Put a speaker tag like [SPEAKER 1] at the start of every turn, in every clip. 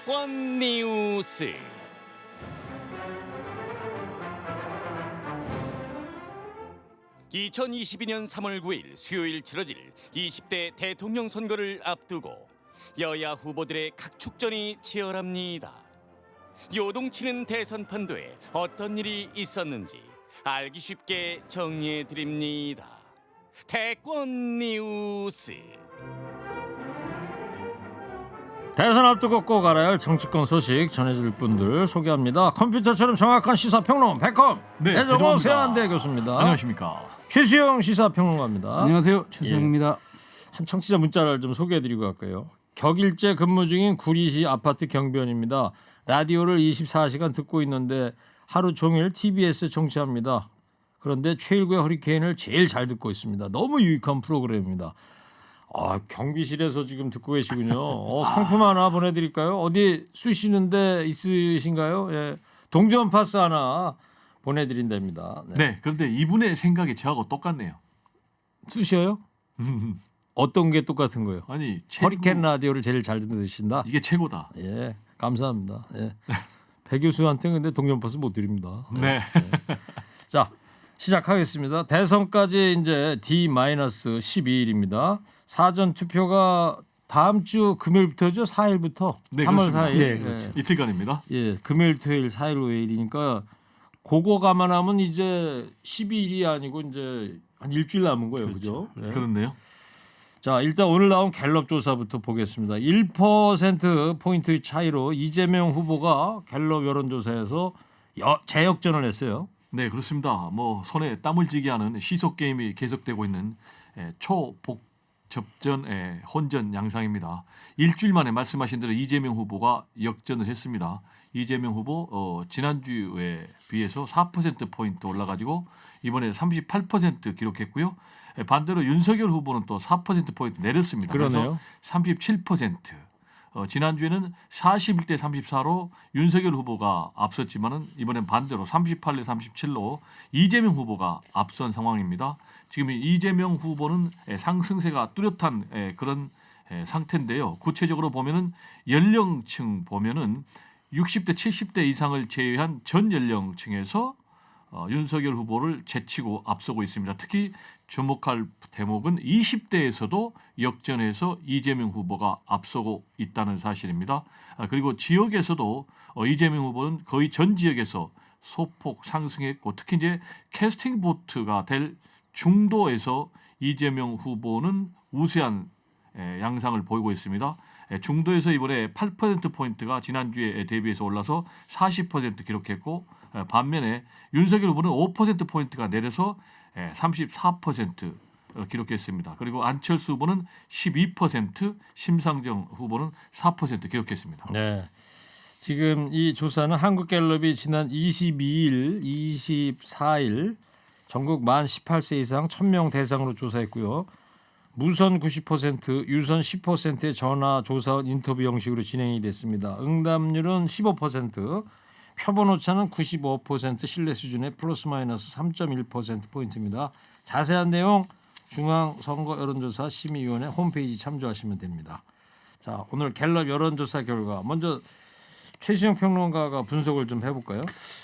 [SPEAKER 1] 대권 뉴스. (2022년 3월 9일) 수요일 치러질 20대 대통령 선거를 앞두고 여야 후보들의 각축전이 치열합니다. 요동치는 대선 판도에 어떤 일이 있었는지 알기 쉽게 정리해드립니다. 대권 뉴스.
[SPEAKER 2] 대선 앞두고 꼭 알아야 할 정치권 소식 전해줄 분들 소개합니다. 컴퓨터처럼 정확한 시사평론 백컴 배정호 세한대 교수입니다.
[SPEAKER 3] 안녕하십니까.
[SPEAKER 2] 최수영 시사평론가입니다.
[SPEAKER 4] 안녕하세요. 최수영입니다.
[SPEAKER 2] 한 청취자 문자를 좀 소개해드리고 갈까요? 격일제 근무 중인 구리시 아파트 경비원입니다. 라디오를 24시간 듣고 있는데 하루 종일 TBS 청취합니다. 그런데 최일구의 허리케인을 제일 잘 듣고 있습니다. 너무 유익한 프로그램입니다. 경비실에서 지금 듣고 계시군요. 상품 하나 보내드릴까요? 어디 쓰시는데 있으신가요? 예, 동전 파스 하나 보내드린답니다.
[SPEAKER 3] 네, 그런데 이분의 생각이 저하고 똑같네요.
[SPEAKER 2] 쓰셔요? 어떤 게 똑같은 거예요?
[SPEAKER 3] 아니,
[SPEAKER 2] 허리케인 라디오를 제일 잘 듣는다.
[SPEAKER 3] 이게 최고다.
[SPEAKER 2] 예, 감사합니다. 예. 배 교수한테 근데 동전 파스 못 드립니다.
[SPEAKER 3] 네.
[SPEAKER 2] 자, 시작하겠습니다. 대선까지 이제 D-12일입니다. 사전 투표가 다음 주 금요일부터죠? 4일부터
[SPEAKER 3] 네,
[SPEAKER 2] 3월
[SPEAKER 3] 그렇습니다.
[SPEAKER 2] 4일.
[SPEAKER 3] 네, 그렇죠. 이틀간입니다.
[SPEAKER 2] 예, 금요일, 토요일, 4일, 5일이니까 그거 감안하면 이제 12일이 아니고 이제 한 일주일 남은 거예요, 그렇죠? 네.
[SPEAKER 3] 그렇네요.
[SPEAKER 2] 자, 일단 오늘 나온 갤럽 조사부터 보겠습니다. 1% 포인트 차이로 이재명 후보가 갤럽 여론조사에서 재역전을 했어요.
[SPEAKER 3] 네, 그렇습니다. 뭐 손에 땀을 쥐게 하는 시속 게임이 계속되고 있는 초복접전 혼전 양상입니다. 일주일 만에 말씀하신 대로 이재명 후보가 역전을 했습니다. 이재명 후보 지난주에 비해서 4% 포인트 올라가지고 이번에 38% 기록했고요. 반대로 윤석열 후보는 또 4% 포인트 내렸습니다.
[SPEAKER 2] 그러네요.
[SPEAKER 3] 그래서 37%. 지난주에는 41대 34로 윤석열 후보가 앞섰지만은 이번엔 반대로 38대 37로 이재명 후보가 앞선 상황입니다. 지금 이재명 후보는 상승세가 뚜렷한 그런 상태인데요. 구체적으로 보면은 연령층 보면은 60대 70대 이상을 제외한 전 연령층에서 윤석열 후보를 제치고 앞서고 있습니다. 특히 주목할 대목은 20대에서도 역전해서 이재명 후보가 앞서고 있다는 사실입니다. 그리고 지역에서도 이재명 후보는 거의 전 지역에서 소폭 상승했고 특히 이제 캐스팅 보트가 될 중도에서 이재명 후보는 우세한 양상을 보이고 있습니다. 중도에서 이번에 8%포인트가 지난주에 대비해서 올라서 40% 기록했고 반면에 윤석열 후보는 5%포인트가 내려서 34% 기록했습니다. 그리고 안철수 후보는 12%, 심상정 후보는 4% 기록했습니다.
[SPEAKER 2] 네. 지금 이 조사는 한국갤럽이 지난 22일, 24일 전국 만 18세 이상 1000명 대상으로 조사했고요. 무선 90%, 유선 10%의 전화 조사 인터뷰 형식으로 진행이 됐습니다. 응답률은 15%, 표본 오차는 95% 신뢰 수준의 플러스 마이너스 3.1%포인트입니다. 자세한 내용 중앙선거 여론조사 심의위원회 홈페이지 참조하시면 됩니다. 자, 오늘 갤럽 여론조사 결과 먼저 최수영 평론가가 분석을 좀 해볼까요?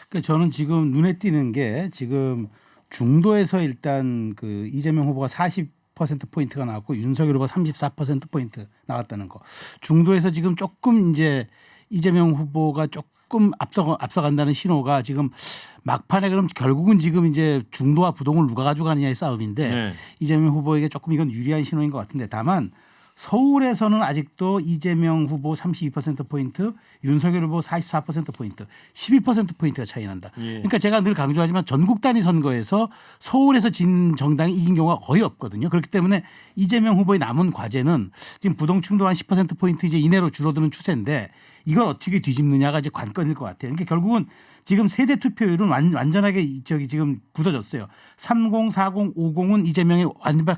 [SPEAKER 4] 그러니까 저는 지금 눈에 띄는 게 지금 중도에서 일단 그 이재명 후보가 40%포인트가 나왔고 윤석열 후보가 34%포인트 나왔다는 거. 중도에서 지금 조금 이제 이재명 후보가 조금 앞서간다는 신호가 지금 막판에 그럼 결국은 지금 이제 중도와 부동을 누가 가져가느냐의 싸움인데
[SPEAKER 2] 네.
[SPEAKER 4] 이재명 후보에게 조금 이건 유리한 신호인 것 같은데 다만 서울에서는 아직도 이재명 후보 32%포인트, 윤석열 후보 44%포인트, 12%포인트가 차이 난다.
[SPEAKER 2] 예.
[SPEAKER 4] 그러니까 제가 늘 강조하지만 전국 단위 선거에서 서울에서 진 정당이 이긴 경우가 거의 없거든요. 그렇기 때문에 이재명 후보의 남은 과제는 지금 부동층도 한 10%포인트 이제 이내로 줄어드는 추세인데 이걸 어떻게 뒤집느냐가 이제 관건일 것 같아요. 그러니까 결국은 지금 세대 투표율은 완전하게 지금 굳어졌어요. 30, 40, 50은 이재명의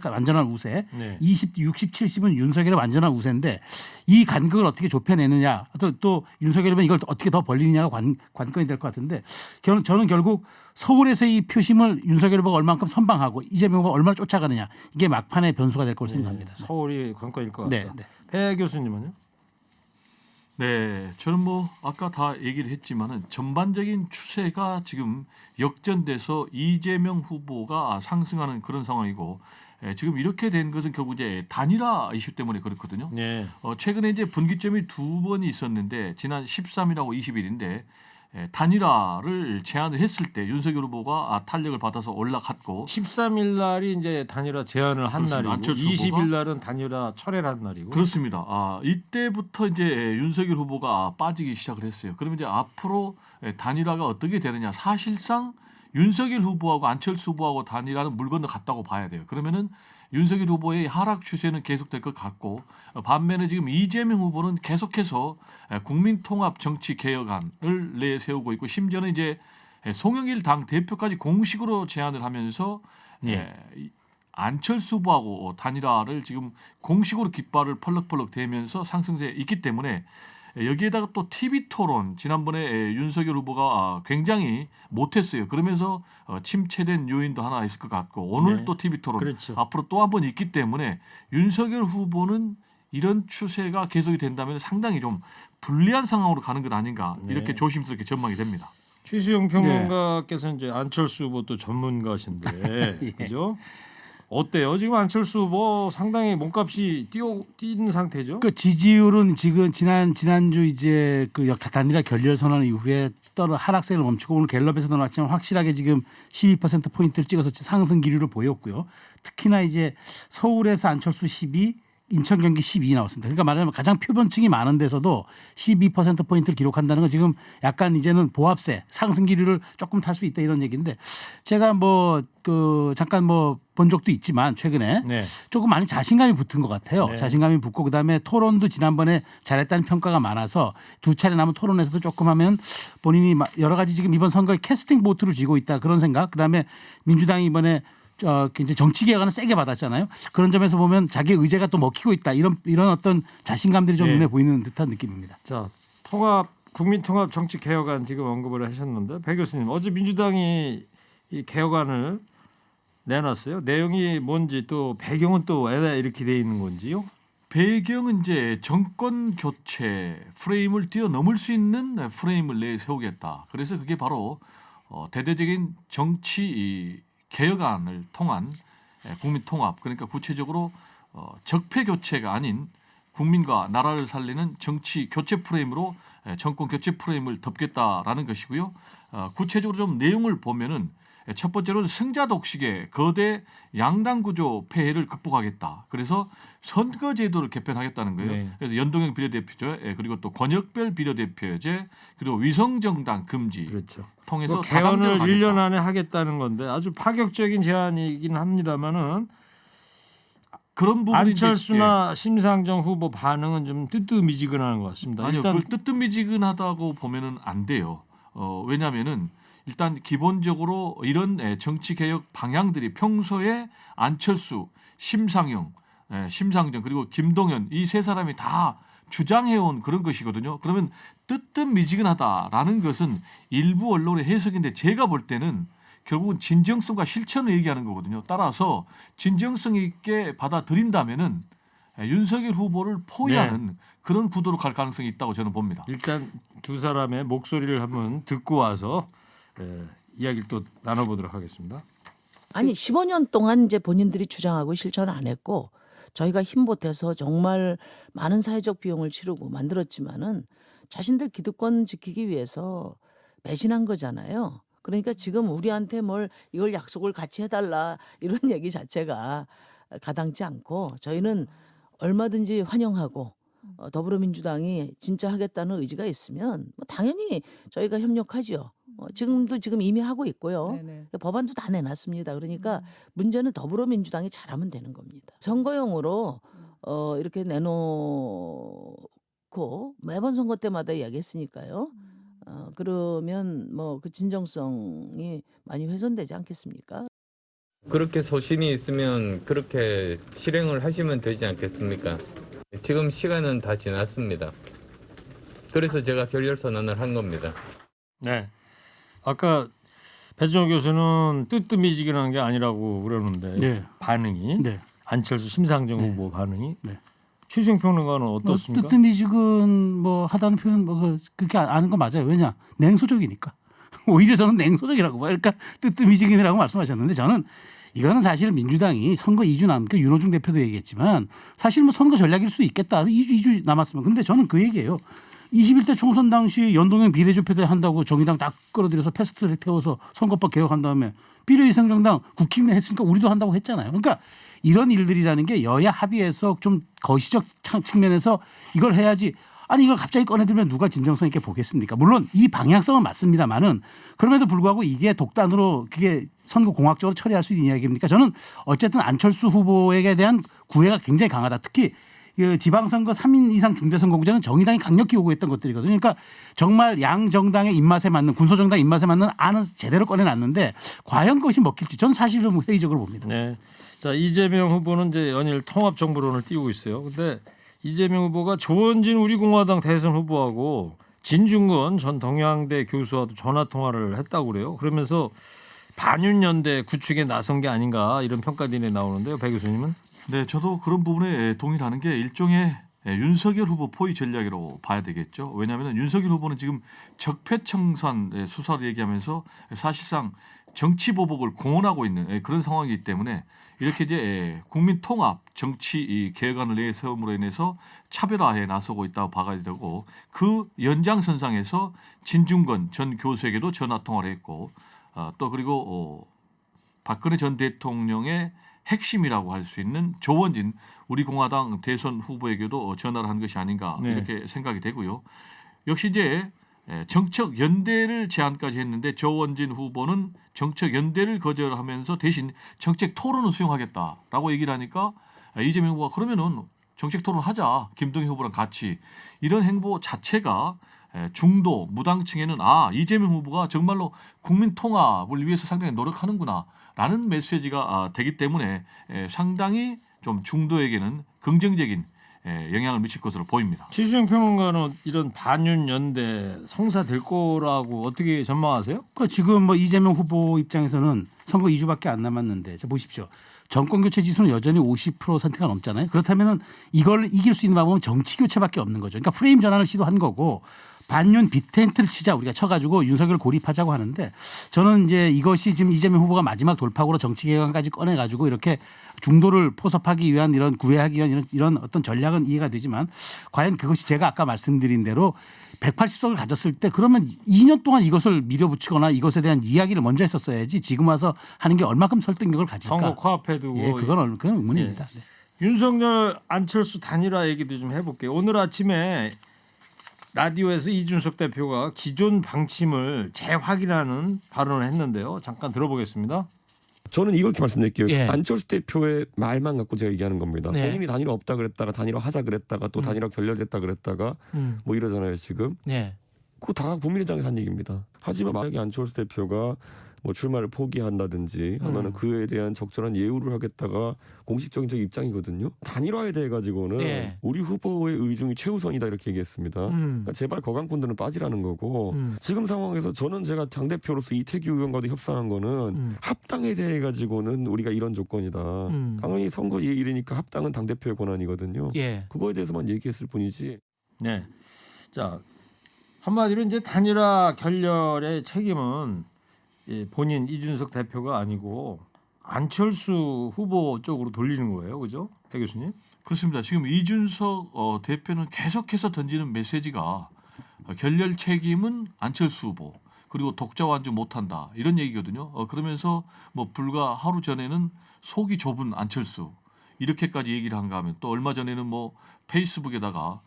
[SPEAKER 4] 완전한 우세,
[SPEAKER 2] 네.
[SPEAKER 4] 20, 60, 70은 윤석열의 완전한 우세인데 이 간극을 어떻게 좁혀내느냐, 또 윤석열이면 이걸 어떻게 더 벌리느냐가 관건이 될 것 같은데 저는 결국 서울에서 이 표심을 윤석열 후보가 얼만큼 선방하고 이재명 후보가 얼마나 쫓아가느냐 이게 막판의 변수가 될 거로 생각합니다.
[SPEAKER 2] 서울이 관건일 것 같다.
[SPEAKER 4] 네, 네.
[SPEAKER 2] 배 교수님은요?
[SPEAKER 3] 네, 저는 뭐 아까 다 얘기를 했지만은 전반적인 추세가 지금 역전돼서 이재명 후보가 상승하는 그런 상황이고 지금 이렇게 된 것은 결국 이제 단일화 이슈 때문에 그렇거든요.
[SPEAKER 2] 네.
[SPEAKER 3] 최근에 이제 분기점이 두 번이 있었는데 지난 13일하고 20일인데 단일화를 제안을 했을 때 윤석열 후보가 탄력을 받아서 올라갔고
[SPEAKER 2] 13일 날이 이제 단일화 제안을 한
[SPEAKER 3] 그렇습니다.
[SPEAKER 2] 날이고
[SPEAKER 3] 안철수
[SPEAKER 2] 20일 날은 단일화 철회를 한 날이고.
[SPEAKER 3] 그렇습니다. 이때부터 이제 윤석열 후보가 빠지기 시작을 했어요. 그러면 이제 앞으로 단일화가 어떻게 되느냐? 사실상 윤석열 후보하고 안철수 후보하고 단일화는 물 건너 갔다고 봐야 돼요. 그러면은 윤석열 후보의 하락 추세는 계속될 것 같고 반면에 지금 이재명 후보는 계속해서 국민통합 정치 개혁안을 내세우고 있고 심지어는 이제 송영길 당 대표까지 공식으로 제안을 하면서 안철수 후보하고 단일화를 지금 공식으로 깃발을 펄럭펄럭 대면서 상승세에 있기 때문에 여기에다가 또 TV 토론 지난번에 윤석열 후보가 굉장히 못했어요. 그러면서 침체된 요인도 하나 있을 것 같고 오늘
[SPEAKER 2] 네.
[SPEAKER 3] 또 TV 토론
[SPEAKER 2] 그렇죠.
[SPEAKER 3] 앞으로 또 한 번 있기 때문에 윤석열 후보는 이런 추세가 계속이 된다면 상당히 좀 불리한 상황으로 가는 것 아닌가 이렇게 조심스럽게 전망이 됩니다.
[SPEAKER 2] 최수영 평론가께서 이제 안철수 후보 또 전문가신데
[SPEAKER 4] 예.
[SPEAKER 2] 그죠? 어때요? 지금 안철수 후보 상당히 몸값이 뛴 상태죠?
[SPEAKER 4] 그 지지율은 지금 지난주 이제 그 단일화 결렬 선언 이후에 하락세를 멈추고 오늘 갤럽에서도 나왔지만 확실하게 지금 12% 포인트를 찍어서 상승 기류를 보였고요. 특히나 이제 서울에서 안철수 12, 인천 경기 12 나왔습니다. 그러니까 말하자면 가장 표변층이 많은 데서도 12% 포인트를 기록한다는 건 지금 약간 이제는 보합세 상승 기류를 조금 탈 수 있다 이런 얘기인데 제가 뭐 그 잠깐 뭐 본 적도 있지만 최근에
[SPEAKER 2] 네.
[SPEAKER 4] 조금 많이 자신감이 붙은 것 같아요.
[SPEAKER 2] 네.
[SPEAKER 4] 자신감이 붙고 그다음에 토론도 지난번에 잘했다는 평가가 많아서 두 차례 남은 토론에서도 조금 하면 본인이 여러 가지 지금 이번 선거에 캐스팅 보트를 쥐고 있다 그런 생각. 그다음에 민주당이 이번에 이제 정치 개혁안을 세게 받았잖아요. 그런 점에서 보면 자기의 의제가 또 먹히고 있다. 이런 어떤 자신감들이 좀
[SPEAKER 2] 네.
[SPEAKER 4] 눈에 보이는 듯한 느낌입니다.
[SPEAKER 2] 자, 국민통합 정치 개혁안 지금 언급을 하셨는데 배 교수님 어제 민주당이 이 개혁안을 내놨어요. 내용이 뭔지 또 배경은 또 왜 이렇게 돼 있는 건지요?
[SPEAKER 3] 배경은 이제 정권 교체 프레임을 뛰어넘을 수 있는 프레임을 내세우겠다. 그래서 그게 바로 대대적인 정치 개혁안을 통한 국민 통합 그러니까 구체적으로 적폐 교체가 아닌 국민과 나라를 살리는 정치 교체 프레임으로 정권 교체 프레임을 덮겠다라는 것이고요. 구체적으로 좀 내용을 보면은 첫 번째로는 승자 독식의 거대 양당 구조 폐해를 극복하겠다. 그래서 선거제도를 개편하겠다는 거예요.
[SPEAKER 2] 네.
[SPEAKER 3] 그래서 연동형 비례대표제 그리고 또 권역별 비례대표제 그리고 위성정당 금지
[SPEAKER 2] 그렇죠.
[SPEAKER 3] 통해서
[SPEAKER 2] 뭐 개헌을
[SPEAKER 3] 다당제를
[SPEAKER 2] 1년
[SPEAKER 3] 하겠다.
[SPEAKER 2] 안에 하겠다는 건데 아주 파격적인 제안이긴 합니다만은
[SPEAKER 3] 그런 부분이
[SPEAKER 2] 안철수나 심상정 후보 반응은 좀 뜨뜻미지근한 것 같습니다.
[SPEAKER 3] 아니요,
[SPEAKER 2] 일단
[SPEAKER 3] 그걸 뜨뜻미지근하다고 보면은 안 돼요. 왜냐하면은 일단 기본적으로 이런 정치 개혁 방향들이 평소에 안철수, 심상정 그리고 김동연 이 세 사람이 다 주장해온 그런 것이거든요. 그러면 뜨뜻미지근하다라는 것은 일부 언론의 해석인데 제가 볼 때는 결국은 진정성과 실천을 얘기하는 거거든요. 따라서 진정성 있게 받아들인다면은 윤석열 후보를 포위하는 그런 구도로 갈 가능성이 있다고 저는 봅니다.
[SPEAKER 2] 일단 두 사람의 목소리를 한번 듣고 와서 이야기를 또 나눠보도록 하겠습니다.
[SPEAKER 5] 아니 15년 동안 이제 본인들이 주장하고 실천 안 했고 저희가 힘보태서 정말 많은 사회적 비용을 치르고 만들었지만은 자신들 기득권 지키기 위해서 배신한 거잖아요. 그러니까 지금 우리한테 뭘 이걸 약속을 같이 해달라 이런 얘기 자체가 가당치 않고 저희는 얼마든지 환영하고 더불어민주당이 진짜 하겠다는 의지가 있으면 뭐 당연히 저희가 협력하죠. 지금 이미 하고 있고요.
[SPEAKER 6] 네네.
[SPEAKER 5] 법안도 다 내놨습니다. 그러니까 문제는 더불어민주당이 잘하면 되는 겁니다. 선거용으로 이렇게 내놓고 매번 선거 때마다 이야기했으니까요. 그러면 뭐 그 진정성이 많이 훼손되지 않겠습니까?
[SPEAKER 7] 그렇게 소신이 있으면 그렇게 실행을 하시면 되지 않겠습니까? 지금 시간은 다 지났습니다. 그래서 제가 결렬 선언을 한 겁니다.
[SPEAKER 2] 네. 아까 배준호 교수는 뜨뜻미지근한 게 아니라고 그러는데
[SPEAKER 4] 네.
[SPEAKER 2] 반응이
[SPEAKER 4] 네.
[SPEAKER 2] 안철수 심상정
[SPEAKER 4] 네.
[SPEAKER 2] 후보 반응이
[SPEAKER 4] 네.
[SPEAKER 2] 최수영 평론가는 어떻습니까?
[SPEAKER 4] 뜨뜻미지근 뭐 하다는 표현 뭐 그렇게 아는 거 맞아요. 왜냐 냉소적이니까. 오히려 저는 냉소적이라고 봐요. 그러니까 뜨뜻미지근이라고 말씀하셨는데 저는 이거는 사실 민주당이 선거 2주 남게 윤호중 대표도 얘기했지만 사실 뭐 선거 전략일 수 있겠다. 2주 남았으면. 근데 저는 그 얘기예요. 21대 총선 당시 연동형 비례조표대 한다고 정의당 딱 끌어들여서 패스트트랙 태워서 선거법 개혁한 다음에 비례위생정당 국힘내 했으니까 우리도 한다고 했잖아요. 그러니까 이런 일들이라는 게 여야 합의해서 좀 거시적 측면에서 이걸 해야지. 아니 이걸 갑자기 꺼내들면 누가 진정성 있게 보겠습니까? 물론 이 방향성은 맞습니다만은 그럼에도 불구하고 이게 독단으로 그게 선거 공학적으로 처리할 수 있는 이야기입니까? 저는 어쨌든 안철수 후보에게 대한 구애가 굉장히 강하다. 특히 그 지방선거 3인 이상 중대선거구제는 정의당이 강력히 요구했던 것들이거든요. 그러니까 정말 양 정당의 입맛에 맞는 군소정당 입맛에 맞는 안은 제대로 꺼내놨는데 과연 그것이 먹힐지 저는 사실은 회의적으로 봅니다.
[SPEAKER 2] 네. 자, 이재명 후보는 이제 연일 통합정부론을 띄우고 있어요. 근데 이재명 후보가 조원진 우리공화당 대선 후보하고 진중권 전 동양대 교수와도 전화 통화를 했다고 그래요. 그러면서 반윤연대 구축에 나선 게 아닌가 이런 평가들이 나오는데요. 배 교수님은?
[SPEAKER 3] 네, 저도 그런 부분에 동의하는 게 일종의 윤석열 후보 포위 전략이라고 봐야 되겠죠. 왜냐하면 윤석열 후보는 지금 적폐청산 수사를 얘기하면서 사실상 정치 보복을 공언하고 있는 그런 상황이기 때문에 이렇게 이제 국민 통합 정치 개혁안을 내세움으로 인해서 차별화에 나서고 있다고 봐야 되고 그 연장선상에서 진중권 전 교수에게도 전화 통화를 했고 또 그리고 박근혜 전 대통령의 핵심이라고 할 수 있는 조원진 우리 공화당 대선 후보에게도 전화를 한 것이 아닌가
[SPEAKER 2] 네.
[SPEAKER 3] 이렇게 생각이 되고요. 역시 이제 정책 연대를 제안까지 했는데 조원진 후보는 정책 연대를 거절하면서 대신 정책 토론을 수용하겠다라고 얘기를 하니까 이재명 후보가 그러면은 정책 토론하자 김동연 후보랑 같이 이런 행보 자체가 중도 무당층에는 이재명 후보가 정말로 국민 통합을 위해서 상당히 노력하는구나라는 메시지가 되기 때문에 상당히 좀 중도에게는 긍정적인 영향을 미칠 것으로 보입니다.
[SPEAKER 2] 최수영 평론가는 이런 반윤연대 성사될 거라고 어떻게 전망하세요?
[SPEAKER 4] 그러니까 지금 뭐 이재명 후보 입장에서는 선거 2주밖에 안 남았는데 자 보십시오. 정권 교체 지수는 여전히 50%가 넘잖아요. 그렇다면은 이걸 이길 수 있는 방법은 정치 교체밖에 없는 거죠. 그러니까 프레임 전환을 시도한 거고 반윤 빅텐트를 치자 우리가 쳐가지고 윤석열 고립하자고 하는데 저는 이제 이것이 지금 이재명 후보가 마지막 돌파구로 정치 개혁안까지 꺼내가지고 이렇게 중도를 포섭하기 위한 이런 구애하기 위한 이런 어떤 전략은 이해가 되지만 과연 그것이 제가 아까 말씀드린 대로 180석을 가졌을 때 그러면 2년 동안 이것을 밀어붙이거나 이것에 대한 이야기를 먼저 했었어야지 지금 와서 하는 게 얼마큼 설득력을 가질까?
[SPEAKER 2] 선거 코앞에 두고
[SPEAKER 4] 예, 그건 의문입니다. 네.
[SPEAKER 2] 윤석열 안철수 단일화 얘기도 좀 해볼게요. 오늘 아침에 라디오에서 이준석 대표가 기존 방침을 재확인하는 발언을 했는데요. 잠깐 들어보겠습니다.
[SPEAKER 6] 저는 이렇게 말씀드릴게요.
[SPEAKER 4] 예.
[SPEAKER 6] 안철수 대표의 말만 갖고 제가 얘기하는 겁니다.
[SPEAKER 4] 네.
[SPEAKER 6] 본인이 단일화 없다 그랬다가 단일화 하자 그랬다가 또 단일화 결렬됐다 그랬다가 뭐 이러잖아요 지금.
[SPEAKER 4] 네.
[SPEAKER 6] 그거 다 국민의당에서 한 얘기입니다. 하지만 만약에 안철수 대표가 뭐 출마를 포기한다든지 하면은 그에 대한 적절한 예우를 하겠다가 공식적인 제 입장이거든요. 단일화에 대해 가지고는
[SPEAKER 4] 네.
[SPEAKER 6] 우리 후보의 의중이 최우선이다 이렇게 얘기했습니다. 그러니까 제발 거강꾼들은 빠지라는 거고 지금 상황에서 저는 제가 당 대표로서 이태규 의원과도 협상한 거는 합당에 대해 가지고는 우리가 이런 조건이다. 당연히 선거 일이니까 합당은 당 대표의 권한이거든요.
[SPEAKER 4] 예.
[SPEAKER 6] 그거에 대해서만 얘기했을 뿐이지.
[SPEAKER 2] 네. 자, 한마디로 이제 단일화 결렬의 책임은 본인 이준석 대표가 아니고 안철수 후보 쪽으로 돌리는 거예요, 그죠, 배 교수님?
[SPEAKER 3] 그렇습니다. 지금 이준석 대표는 계속해서 던지는 메시지가 결렬 책임은 안철수 후보 그리고 독자 완주 못한다 이런 얘기거든요. 그러면서 뭐 불과 하루 전에는 속이 좁은 안철수 이렇게까지 얘기를 한가 하면 또 얼마 전에는 뭐 페이스북에다가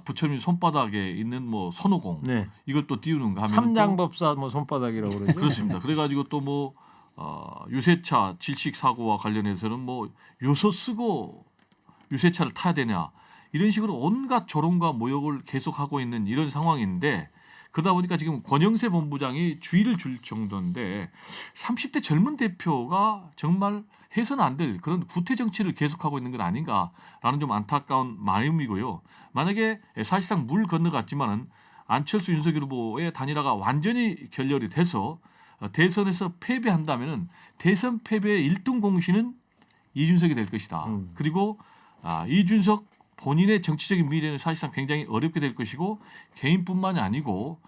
[SPEAKER 3] 부처님 손바닥에 있는 뭐 선우공
[SPEAKER 2] 네.
[SPEAKER 3] 이걸 또 띄우는가 하면
[SPEAKER 2] 삼장법사 뭐 손바닥이라고 그러죠.
[SPEAKER 3] 그렇습니다. 그래가지고 또 뭐 유세차 질식 사고와 관련해서는 뭐 요소 쓰고 유세차를 타야 되냐 이런 식으로 온갖 조롱과 모욕을 계속하고 있는 이런 상황인데 그러다 보니까 지금 권영세 본부장이 주의를 줄 정도인데 30대 젊은 대표가 정말 해서는 안 될 그런 구태 정치를 계속하고 있는 건 아닌가라는 좀 안타까운 마음이고요. 만약에 사실상 물 건너갔지만은 안철수 윤석열 후보의 단일화가 완전히 결렬이 돼서 대선에서 패배한다면은 대선 패배의 1등 공신은 이준석이 될 것이다. 그리고 이준석 본인의 정치적인 미래는 사실상 굉장히 어렵게 될 것이고 개인뿐만이 아니고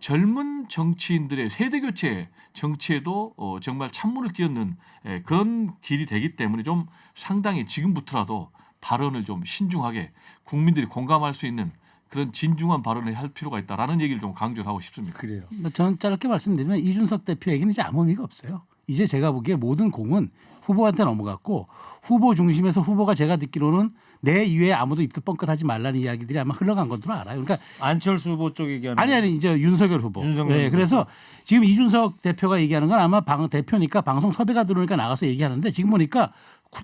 [SPEAKER 3] 젊은 정치인들의 세대 교체 정치에도 정말 찬물을 끼얹는 그런 길이 되기 때문에 좀 상당히 지금부터라도 발언을 좀 신중하게 국민들이 공감할 수 있는 그런 진중한 발언을 할 필요가 있다라는 얘기를 좀 강조를 하고 싶습니다.
[SPEAKER 2] 그래요.
[SPEAKER 4] 저는 짧게 말씀드리면 이준석 대표에게는 이제 아무 의미가 없어요. 이제 제가 보기에 모든 공은 후보한테 넘어갔고 후보 중심에서 후보가 제가 듣기로는 내 이외에 아무도 입도 뻥끗하지 말라는 이야기들이 아마 흘러간 것으로 알아요. 그러니까
[SPEAKER 2] 안철수 후보 쪽 얘기하는
[SPEAKER 4] 아니 이제 윤석열 후보.
[SPEAKER 2] 윤석열
[SPEAKER 4] 네,
[SPEAKER 2] 후보.
[SPEAKER 4] 그래서 지금 이준석 대표가 얘기하는 건 아마 대표니까 방송 섭외가 들어오니까 나가서 얘기하는데 지금 보니까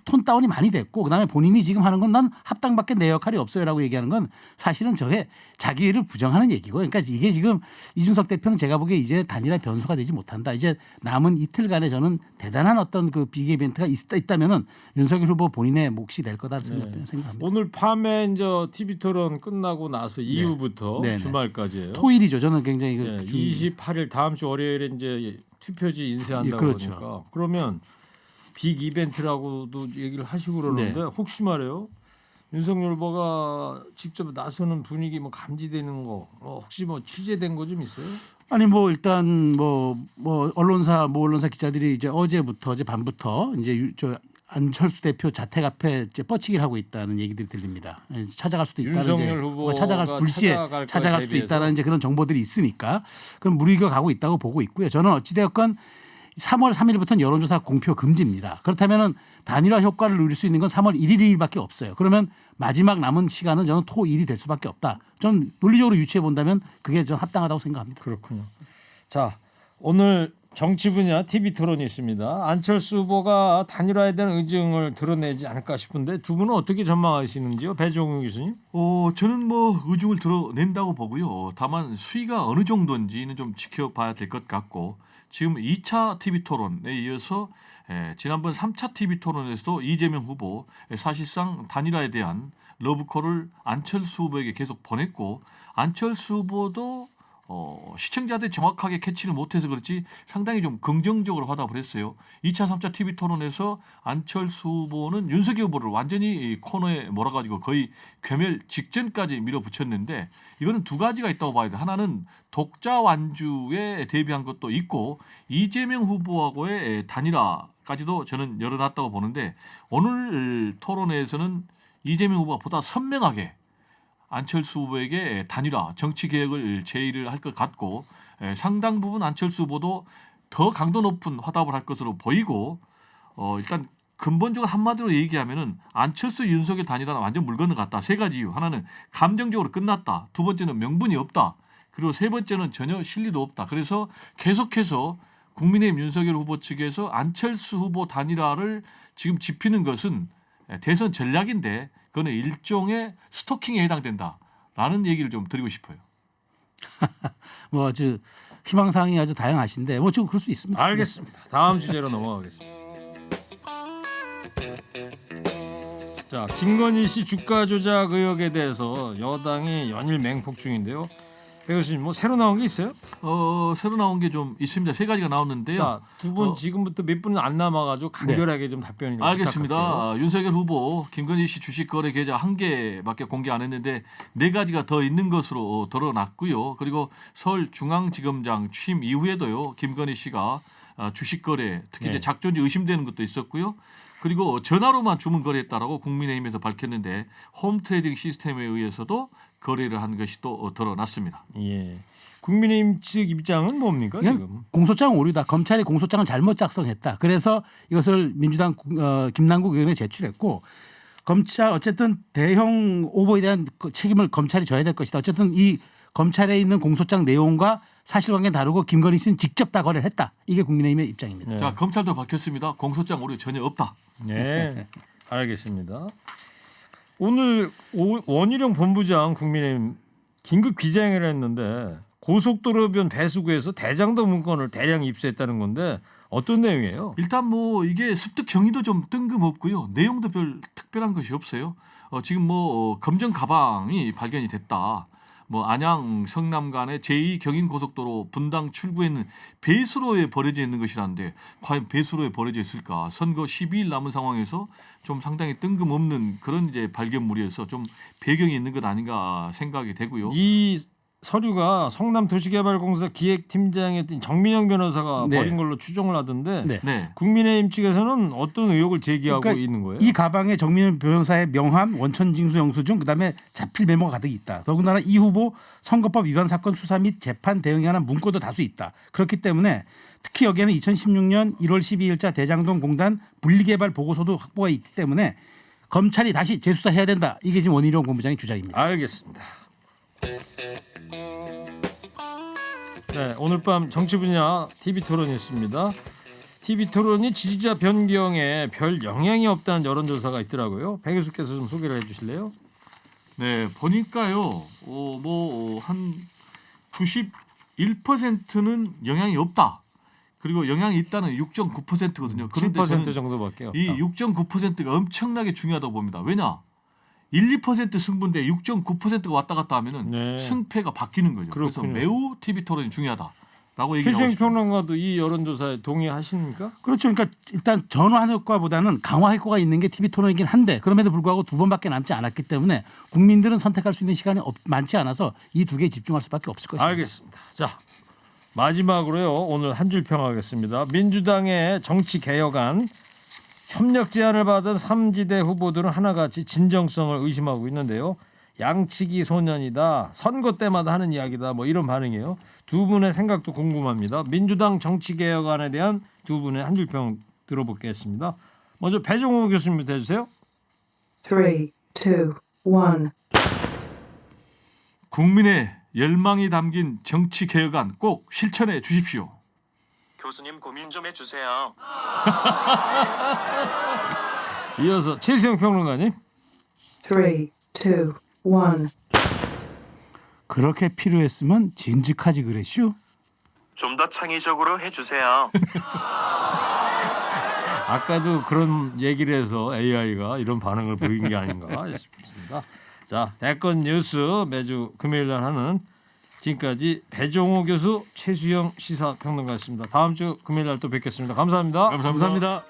[SPEAKER 4] 톤 다운이 많이 됐고 그다음에 본인이 지금 하는 건 난 합당밖에 내 역할이 없어요라고 얘기하는 건 사실은 저게 자기 일을 부정하는 얘기고 그러니까 이게 지금 이준석 대표는 제가 보기에 이제 단일화 변수가 되지 못한다. 이제 남은 이틀간에 저는 대단한 어떤 그 빅 이벤트가 있다면은 윤석열 후보 본인의 몫이 될 거다 생각합니다.
[SPEAKER 2] 오늘 밤에 이제 TV 토론 끝나고 나서 이후부터
[SPEAKER 4] 네네.
[SPEAKER 2] 주말까지예요.
[SPEAKER 4] 토일이죠. 저는 굉장히
[SPEAKER 2] 네, 28일 다음 주 월요일에 이제 투표지 인쇄한다고
[SPEAKER 4] 그렇죠.
[SPEAKER 2] 그러니까 그러면 빅 이벤트라고도 얘기를 하시고 그러는데 혹시 말이에요. 윤석열 후보가 직접 나서는 분위기 뭐 감지되는 거 혹시 뭐 취재된 거 좀 있어요?
[SPEAKER 4] 아니 뭐 일단 뭐 언론사 기자들이 이제 어제 밤부터 이제 저 안철수 대표 자택 앞에 이제 뻗치기를 하고 있다는 얘기들이 들립니다. 찾아갈 수도 있다는
[SPEAKER 2] 윤석열 후보가
[SPEAKER 4] 찾아갈 불시에 찾아갈 수도 있다는 이제 그런 정보들이 있으니까 그럼 무리가 가고 있다고 보고 있고요. 저는 어찌되었건 3월 3일부터는 여론조사 공표 금지입니다. 그렇다면은 단일화 효과를 누릴 수 있는 건 3월 1일밖에 없어요. 그러면 마지막 남은 시간은 저는 토 1이 될 수밖에 없다. 좀 논리적으로 유추해 본다면 그게 좀 합당하다고 생각합니다.
[SPEAKER 2] 그렇군요. 자, 오늘 정치 분야 TV 토론이 있습니다. 안철수 후보가 단일화에 대한 의증을 드러내지 않을까 싶은데 두 분은 어떻게 전망하시는지요? 배종훈 교수님?
[SPEAKER 3] 저는 뭐 의중을 드러낸다고 보고요. 다만 수위가 어느 정도인지는 좀 지켜봐야 될 것 같고 지금 2차 TV 토론에 이어서 지난번 3차 TV 토론에서도 이재명 후보 사실상 단일화에 대한 러브콜을 안철수 후보에게 계속 보냈고 안철수 후보도 시청자들이 정확하게 캐치를 못해서 그렇지 상당히 좀 긍정적으로 화답을 했어요. 2차, 3차 TV 토론에서 안철수 후보는 윤석열 후보를 완전히 코너에 몰아가지고 거의 괴멸 직전까지 밀어붙였는데 이거는 두 가지가 있다고 봐야 돼. 하나는 독자 완주에 대비한 것도 있고 이재명 후보하고의 단일화까지도 저는 열어놨다고 보는데 오늘 토론회에서는 이재명 후보가 보다 선명하게 안철수 후보에게 단일화 정치 개혁을 제의를 할 것 같고 상당 부분 안철수 후보도 더 강도 높은 화답을 할 것으로 보이고 일단 근본적으로 한마디로 얘기하면은 안철수 윤석열 단일화는 완전 물 건너갔다. 세 가지 이유. 하나는 감정적으로 끝났다. 두 번째는 명분이 없다. 그리고 세 번째는 전혀 실리도 없다. 그래서 계속해서 국민의힘 윤석열 후보 측에서 안철수 후보 단일화를 지금 짚히는 것은 대선 전략인데 그거는 일종의 스토킹에 해당된다라는 얘기를 좀 드리고 싶어요.
[SPEAKER 4] 뭐 아주 희망사항이 아주 다양하신데 뭐 좀 그럴 수 있습니다.
[SPEAKER 2] 알겠습니다. 다음 주제로 넘어가겠습니다. 자, 김건희 씨 주가 조작 의혹에 대해서 여당이 연일 맹폭 중인데요. 배 교수님 뭐 새로 나온 게 있어요?
[SPEAKER 3] 새로 나온 게 좀 있습니다. 세 가지가 나왔는데요.
[SPEAKER 2] 자, 두 분 지금부터 몇 분 안 남아가지고 간결하게 좀 답변을
[SPEAKER 3] 알겠습니다.
[SPEAKER 2] 부탁할게요.
[SPEAKER 3] 윤석열 후보 김건희 씨 주식 거래 계좌 1개밖에 공개 안 했는데 4가지가 더 있는 것으로 드러났고요. 그리고 서울중앙지검장 취임 이후에도요. 김건희 씨가 주식 거래 특히 이제 작전지 의심되는 것도 있었고요. 그리고 전화로만 주문 거래했다라고 국민의힘에서 밝혔는데 홈트레이딩 시스템에 의해서도 거래를 한 것이 또 드러났습니다.
[SPEAKER 2] 예. 국민의힘 측 입장은 뭡니까 지금?
[SPEAKER 4] 공소장 오류다. 검찰이 공소장을 잘못 작성했다. 그래서 이것을 민주당 김남국 의원에 제출했고 검찰 어쨌든 대형 오보에 대한 책임을 검찰이 져야 될 것이다. 어쨌든 이 검찰에 있는 공소장 내용과 사실관계 다르고 김건희 씨는 직접 다 거래를 했다. 이게 국민의힘의 입장입니다.
[SPEAKER 2] 네.
[SPEAKER 3] 자, 검찰도 밝혔습니다. 공소장 오류 전혀 없다.
[SPEAKER 2] 네, 알겠습니다. 오늘 원희룡 본부장 국민의힘 긴급 기자회견을 했는데 고속도로변 배수구에서 대장도 문건을 대량 입수했다는 건데 어떤 내용이에요?
[SPEAKER 3] 일단 뭐 이게 습득 정의도 좀 뜬금없고요. 내용도 별 특별한 것이 없어요. 지금 뭐 검정 가방이 발견이 됐다. 뭐 안양 성남 간의 제2 경인고속도로 분당 출구에는 배수로에 버려져 있는 것이라는데 과연 배수로에 버려져 있을까? 선거 12일 남은 상황에서 좀 상당히 뜬금없는 그런 이제 발견물이어서 좀 배경이 있는 것 아닌가 생각이 되고요.
[SPEAKER 2] 이 서류가 성남도시개발공사 기획팀장이었던 정민영 변호사가
[SPEAKER 4] 네.
[SPEAKER 2] 버린 걸로 추정을 하던데
[SPEAKER 4] 네.
[SPEAKER 3] 네.
[SPEAKER 2] 국민의힘 측에서는 어떤 의혹을 제기하고
[SPEAKER 4] 그러니까
[SPEAKER 2] 있는 거예요?
[SPEAKER 4] 이 가방에 정민현 변호사의 명함, 원천징수 영수증, 그다음에 자필 메모가 가득 있다. 더군다나 이 후보 선거법 위반 사건 수사 및 재판 대응에 관한 문구도 다수 있다. 그렇기 때문에 특히 여기에는 2016년 1월 12일자 대장동 공단 분리개발 보고서도 확보가 있기 때문에 검찰이 다시 재수사해야 된다. 이게 지금 원희룡 본부장의 주장입니다.
[SPEAKER 2] 알겠습니다. 네, 오늘 밤 정치 분야 TV 토론이었습니다. TV 토론이 지지자 변경에 별 영향이 없다는 여론조사가 있더라고요. 배 교수께서 좀 소개를 해주실래요?
[SPEAKER 3] 네, 보니까요. 한 91%는 영향이 없다. 그리고 영향이 있다는 6.9%거든요. 그런데
[SPEAKER 2] 7% 정도밖에 없다.
[SPEAKER 3] 이 6.9%가 엄청나게 중요하다고 봅니다. 왜냐? 1, 2% 승부인데 6.9%가 왔다 갔다 하면은
[SPEAKER 2] 네.
[SPEAKER 3] 승패가 바뀌는 거죠. 그래서
[SPEAKER 2] 그렇군요.
[SPEAKER 3] 매우 TV 토론이 중요하다라고 얘기하고
[SPEAKER 2] 최수영
[SPEAKER 3] 있습니다.
[SPEAKER 2] 평론가도 이 여론조사에 동의하십니까?
[SPEAKER 4] 그렇죠. 그러니까 일단 전환 효과보다는 강화 효과가 있는 게 TV 토론이긴 한데 그럼에도 불구하고 2번밖에 남지 않았기 때문에 국민들은 선택할 수 있는 시간이 많지 않아서 이 두 개에 집중할 수밖에 없을 것입니다.
[SPEAKER 2] 알겠습니다. 자, 마지막으로요. 오늘 한 줄 평하겠습니다. 민주당의 정치 개혁안 협력 제안을 받은 3지대 후보들은 하나같이 진정성을 의심하고 있는데요. 양치기 소년이다. 선거 때마다 하는 이야기다. 뭐 이런 반응이에요. 두 분의 생각도 궁금합니다. 민주당 정치 개혁안에 대한 두 분의 한 줄 평 들어보겠습니다. 먼저 배종호 교수님부터 해주세요.
[SPEAKER 8] 3, 2, 1.
[SPEAKER 3] 국민의 열망이 담긴 정치 개혁안 꼭 실천해 주십시오.
[SPEAKER 9] 교수님 고민 좀 해주세요.
[SPEAKER 2] 이어서 최수영 평론가님.
[SPEAKER 8] 3, 2, 1.
[SPEAKER 4] 그렇게 필요했으면 진즉하지 그랬슈.
[SPEAKER 9] 좀 더 창의적으로 해주세요.
[SPEAKER 2] 아까도 그런 얘기를 해서 AI가 이런 반응을 보인 게 아닌가 싶습니다. 자, 대권 뉴스 매주 금요일 날 하는 지금까지 배종호 교수, 최수영 시사평론가였습니다. 다음 주 금요일 날 또 뵙겠습니다. 감사합니다.
[SPEAKER 3] 감사합니다.